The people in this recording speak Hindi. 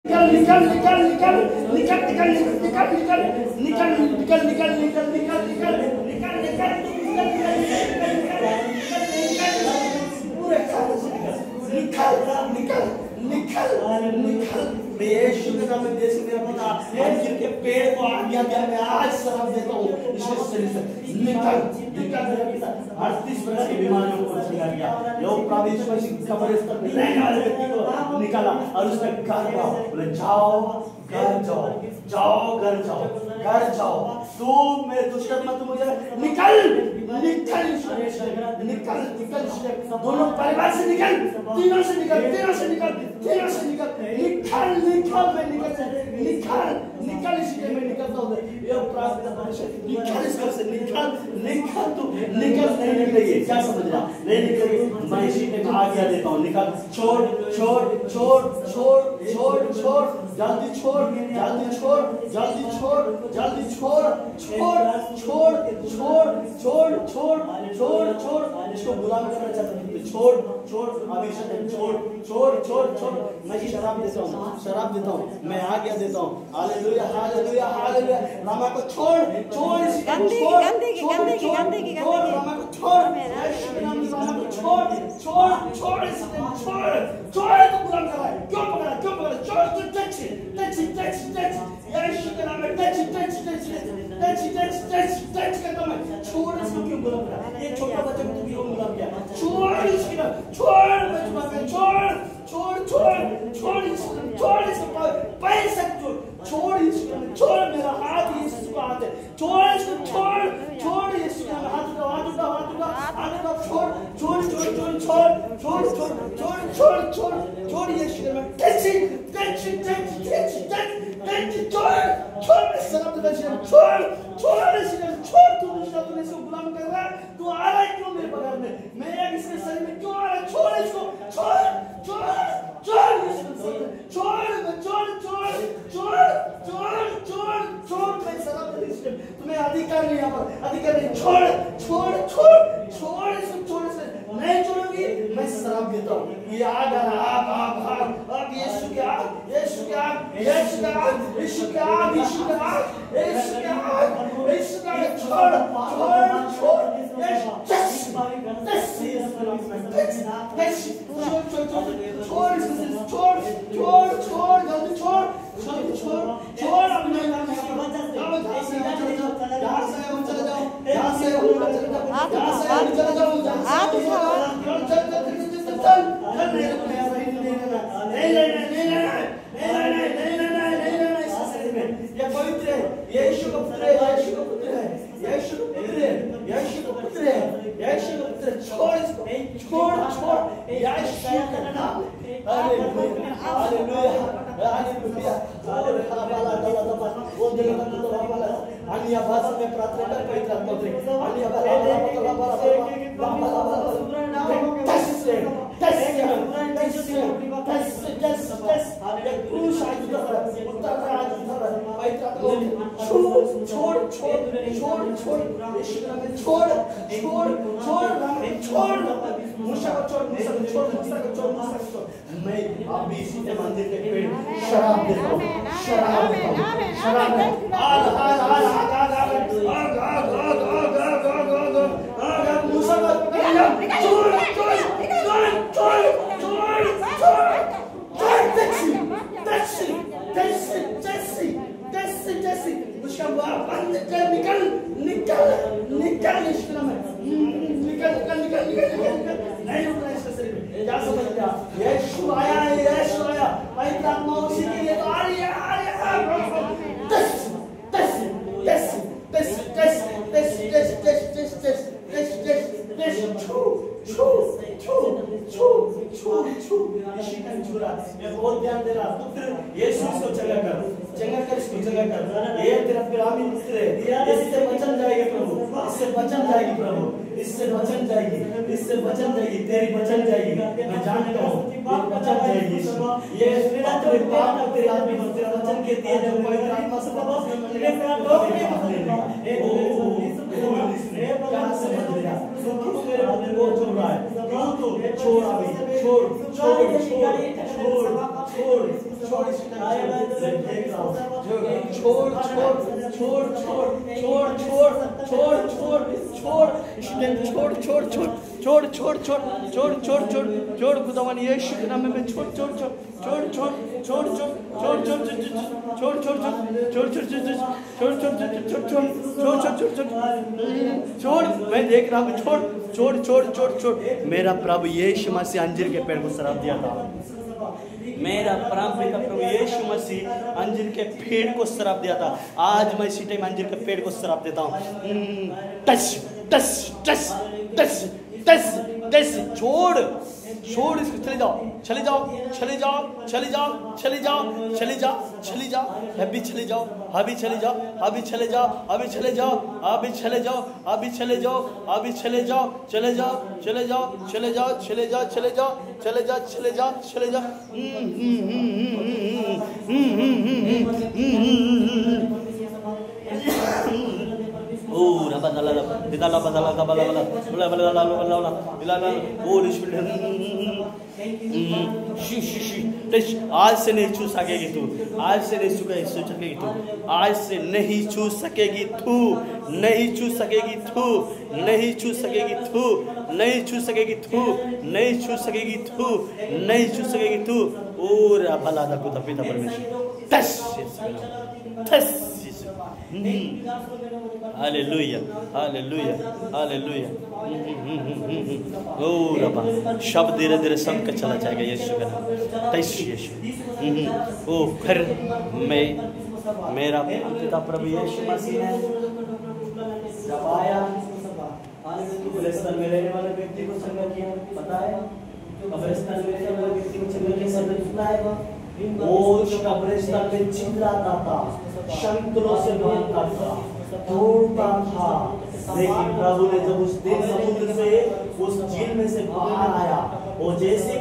निकल निकल निकल निकल निकल निकल निकल निकल निकल निकल निकल निकल निकल निकल मैं यीशु के नाम में देश मेरा पिता अंजीर के पेड़ को आज्ञा दिया मैं आज शराब देता हूँ इसके शरीर से निकल निकल मेरा पिता 38 वर्ष की बीमारियों को चला गया यो प्रभु यीशु मसीह कब्र पर रहने वाले व्यक्ति को निकाला और उसने घर जाओ बोले जाओ घर जाओ जाओ घर जाओ घर जाओ तू मेरे दुष्टात्मा तू मुझे निकल निकल निकल निकल दोनों परिवार से निकल तीनों से निकल तीनों से निकल तीनों से निकल निकल निकल मैं निकल निकल इसलिए मैं निकलता हूँ ये प्रार्थना परमेश्वर निकल इस घर से निकल निकल तू निकल नहीं निकलेगी क्या समझ रहा नहीं निकलेगी मैं इसी ने आज्ञा देता हूँ निकल छोड़ छोड़ छोड़ छोड़ छोड़ छोड़ जल्दी छोड़ जल्दी छोड़ जल्दी छोड़ जल्दी छोड़ छोड़ छोड़ छोड़ छोड़ छोड़ छोड़ छोड़ इसको गुलाम करना चाहता हूँ छोड़ छोड़ हमेशा छोड़ छोड़ छोड़ छोड़ मैं शराब देता हूँ मैं आज्ञा देता हूँ हालेलुया हालेलुया हालेलुया रामा को छोड़ छोड़ इसी गंदगी छोड़ रामा को छोड़ रामा को छोड़ छोड़ छोड़ इसी छोड़ छोड़ तो गुलाम कर रहा है क्यों पकड़ा छोड़ तो टच यीशु के नाम में टच करता मैं छोड़ इसको क्यों गुलाम कर रहा है ये छोटा बच्चा को क्यों गुलाम किया छोड़ इसकी ना छोड़ छोड़ छोड़ छोड़ छोड़ इसको पैसा छोड़ इसको छोड़ मेरा हाथ यीशु का हाथ है छोड़ इसको छोड़ छोड़ यीशु का हाथ उठा छोड़ छोड़ छोड़ छोड़ छोड़ छोड़ छोड़ छोड़ छोड़ छोड़ छोड़ यीशु का टच छोड़ मैं शराब दे छोड़ छोड़ तूने इसको गुलाम कर रहा है तू आ रहा है क्यों मेरे बगल में मैं इसके शरीर में क्यों आ रहा है छोड़ इसको छोड़ छोड़ छोड़ मैं शराब दे तुम्हें अधिकार नहीं यहाँ पर अधिकार नहीं छोड़ इसको नहीं छोड़ूंगी मैं शराब देता हूँ ये आग आ रहा आग यीशु के आग यीशु के आग यीशु के आग यीशु के आग यीशु के आग यीशु के आग यीशु के आग छोड़ मैं अभी इसी मंदिर के पेड़ शराब देता हूँ यीशु आया पवित्र आत्मा उसी के लिए तो आ रही है बहुत ध्यान दे रहा पुत्र यीशु इसको चंगा कर इसको चंगा कर ये तेरा पिरामी पुत्र है इससे बचन जाएगी प्रभु इससे बचन जाएगी प्रभु इससे बचन जाएगी तेरी बचन जाएगी मैं जानता हूँ बचन जाएगी ये तेरे पाप तेरे आदमी तेरा वचन के दिए जो पवित्र आत्मा से छोड़ छोड़ छोड़ इस देख रहा हूँ छोड़ छोड़ छोड़ छोड़ छोड़ छोड़ छोड़ छोड़ छोड़ छोड़ छोड़ छोड़ छोड़ छोड़ छोड़ छोड़ छोड़ छोड़ छोड़ खुदावन यीशु के नाम में छोड़ छोड़ छोड़ छोड़ छोड़ छोड़ छोड़ छोड़ छोड़ छोड़ छोड़ छोड़ छोड़ छोड़ मैं देख रहा हूँ छोड़ छोड़ छोड़ छोड़ छोड़ मेरा प्रभु यीशु मसीह अंजीर के पेड़ को श्राप दिया था मेरा प्रभु यीशु मसीह अंजीर के पेड़ को श्राप दिया था आज मैं इसी टाइम अंजीर के पेड़ को श्राप देता हूँ touch touch touch touch touch touch छोड़ छोड़ इसको चले जाओ चले जाओ चले जाओ चले जाओ चले जाओ चले जाओ चले जाओ अभी चले जाओ अभी चले जाओ अभी चले जाओ अभी चले जाओ अभी चले जाओ अभी चले जाओ अभी चले जाओ चले जाओ चले जाओ चले जाओ चले जाओ चले जाओ चले जाओ चले जाओ चले जाओ आज से नहीं छू सकेगी तू आज से नहीं छू सकेगी तू आज से नहीं छू सकेगी तू नहीं छू सकेगी तू नहीं छू सकेगी तू नहीं छू सकेगी तू नहीं छू सकेगी तू नहीं छू सकेगी तू और भला था खुदा पिता परमेश्वर टस टस हालेलुया हालेलुया हालेलुया ओ रब्बा शब्द धीरे धीरे सबका चला जाएगा यीशु का नाम तैश यीशु ओ फिर मैं मेरा पिता प्रभु यीशु मसीह ने जब आया कब्रिस्तान में रहने वाले व्यक्ति को संग किया पता है कब्रिस्तान में रहने वाले व्यक्ति को संग किया सब सुना है वो कब्रिस्तान में चिल्लाता था शंकरों से मांगता था तोड़ता था लेकिन प्रभु ने जब उस दिन समुद्र से उस झील में से बाहर आया वो जैसे